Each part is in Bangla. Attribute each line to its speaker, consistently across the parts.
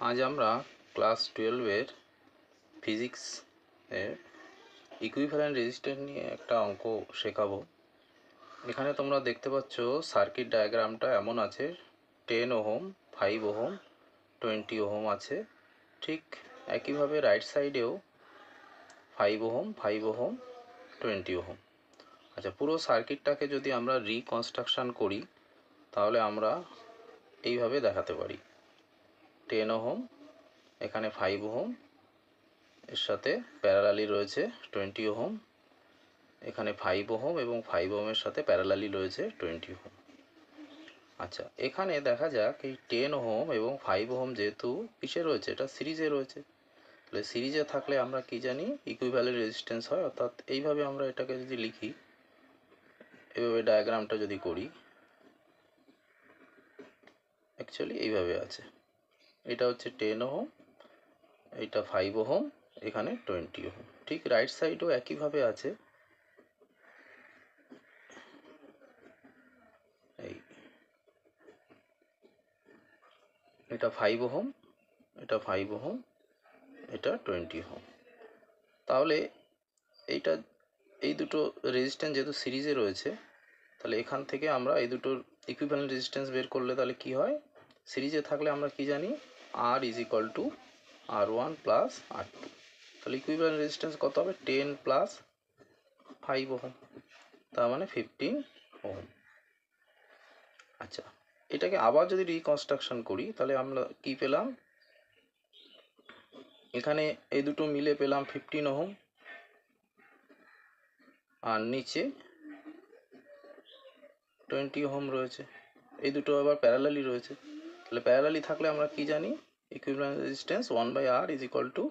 Speaker 1: आज আমরা ক্লাস 12 এর ফিজিক্স এর ইকুইভ্যালেন্ট রেজিস্ট্যান্স নিয়ে একটা অঙ্ক শেখাবো। এখানে তোমরা দেখতে পাচ্ছ সার্কিট ডায়াগ্রামটা এমন আছে 10 ওহম, 5 ওহম, 20 ওহম আছে। ঠিক একইভাবে রাইট সাইডেও 5 ওহম, 5 ওহম, 20 ওহম। আচ্ছা, পুরো সার্কিটটাকে যদি আমরা রিকনস্ট্রাকশন করি তাহলে আমরা এইভাবে দেখাতে পারি। 10 ওহম, এখানে 5 ওহম, এর সাথে প্যারালালি রয়েছে 20 ওহম, এখানে 5 ওহম এবং 5 ওহমের সাথে প্যারালালি রয়েছে 20 ওহম। আচ্ছা, এখানে দেখা যাক এই 10 ওহম এবং 5 ওহম যেহেতু কিসে রয়েছে, এটা সিরিজে রয়েছে। তাহলে সিরিজে থাকলে আমরা কি জানি, ইকুইভ্যালেন্ট রেজিস্ট্যান্স হয়। অর্থাৎ এইভাবে আমরা এটাকে যদি লিখি, এভাবে ডায়াগ্রামটা যদি করি, অ্যাকচুয়ালি এইভাবে আছে। এটা হচ্ছে 10 ওহম, এটা 5 ওহম, এখানে 20 ওহম। ঠিক রাইট সাইডও একইভাবে আছে। এই এটা 5 ওহম, এটা 5 ওহম, এটা 20 ওহম। তাহলে এইটা এই দুটো রেজিস্ট্যান্স যেহেতু সিরিজে রয়েছে, তাহলে এখান থেকে আমরা এই দুটোর ইকুইভ্যালেন্ট রেজিস্ট্যান্স বের করলে তাহলে কি হয়, সিরিজে থাকলে আমরা কি জানি, R is equal to R1 plus R2। তাহলে ইকুইভ্যালেন্ট রেজিস্ট্যান্স কত হবে, 10 প্লাস 5 ওহম, তার মানে 15 ওহম। আচ্ছা, এটাকে আবার যদি রিকনস্ট্রাকশন করি তাহলে আমরা কি পেলাম, এখানে এই দুটো মিলে পেলাম 15 ওহম, আর নিচে 20 ওহম রয়েছে। এই দুটো আবার প্যারালালি রয়েছে। তাহলে প্যারালালি থাকলে আমরা কি জানি, equivalent resistance 1/R is equal two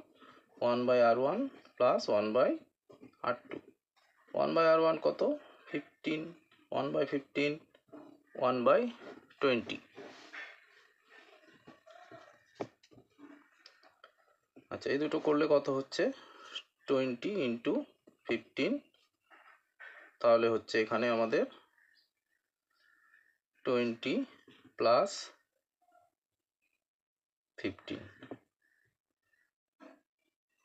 Speaker 1: 1/R1 plus 1/R2। 1/R1 কত, 15, 1/15, 1/20। আচ্ছা, এই দুটো করলে কত হচ্ছে, 20 ইন্টু 15, তাহলে হচ্ছে এখানে আমাদের 20 প্লাস 15,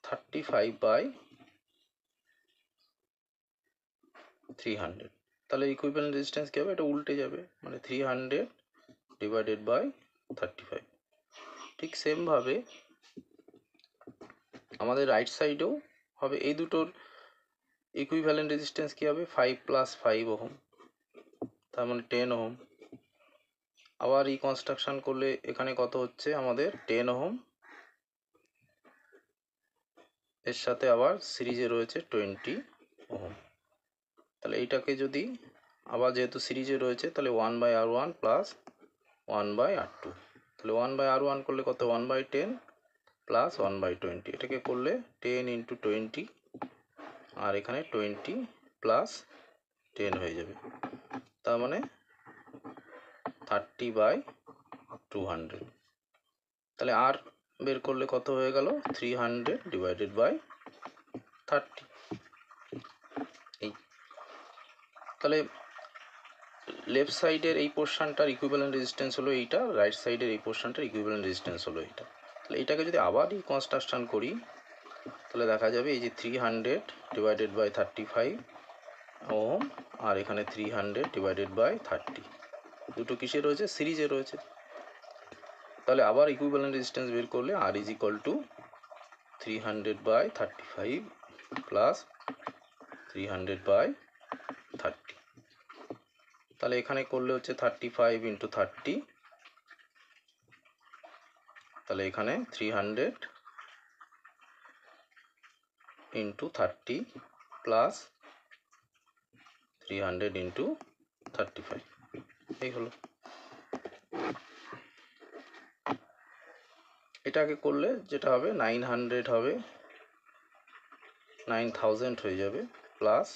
Speaker 1: 35/300। তাহলে ইকুইভ্যালেন্ট রেজিস্ট্যান্স কী হবে, এটা উল্টে যাবে, মানে 300 ডিভাইডেড বাই 35। ঠিক সেমভাবে আমাদের রাইট সাইডেও হবে, এই দুটোর ইকুইভ্যালেন্ট রেজিস্ট্যান্স কী হবে, 5 প্লাস 5 ওহম, তার মানে 10 ওহম। আবার রিকনস্ট্রাকশন করলে এখানে কত হচ্ছে আমাদের, 10 ওহম, এর সাথে আবার সিরিজে রয়েছে 20 ওহম। তাহলে এইটাকে যদি আবার যেহেতু সিরিজে রয়েছে, তাহলে 1/R1 প্লাস 1/R2। তাহলে 1/R1 করলে কত, 1/10 প্লাস 1/20। এটাকে করলে 10 ইন্টু 20, আর এখানে 20 প্লাস 10 হয়ে যাবে, তার মানে 30/200। তাহলে আর বের করলে কত হয়ে গেল, 300 ডিভাইডেড বাই 30। এই তাহলে লেফট সাইডের এই পোর্শনটার ইকুইভ্যালেন্ট রেজিস্ট্যান্স হলো এইটা, রাইট সাইডের এই পোর্শনটার ইকুইভ্যালেন্ট রেজিস্ট্যান্স হলো এইটা। তাহলে এটাকে যদি আবার রিকনস্ট্রাকশন করি তাহলে দেখা যাবে এই যে 300 ডিভাইডেড বাই 35 ওহম, আর এখানে 300 ডিভাইডেড বাই 30, দুটো কিসে রয়েছে, সিরিজে রয়েছে। তাহলে আবার ইকুইভ্যালেন্ট রেজিস্ট্যান্স বের করলে আর ইজ ইকুয়াল টু 300/35 প্লাস 300/30। তাহলে এখানে করলে হচ্ছে 35 ইন্টু 30, তাহলে এখানে 300 ইন্টু 30 প্লাস 300 ইন্টু 35, এই হলো। এটাকে করলে যেটা হবে 900 হবে, 9000 হয়ে যাবে, প্লাস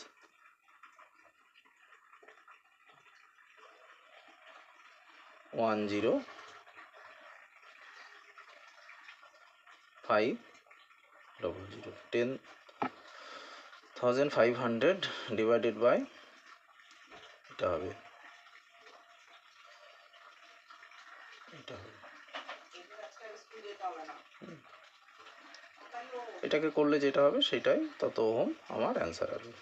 Speaker 1: 10500 10,500 ডিভাইডেড বাই, এটা হবে, এটা হবে এটাকে করলে যেটা হবে সেটাই তত ওহম আমার অ্যান্সার আসবে।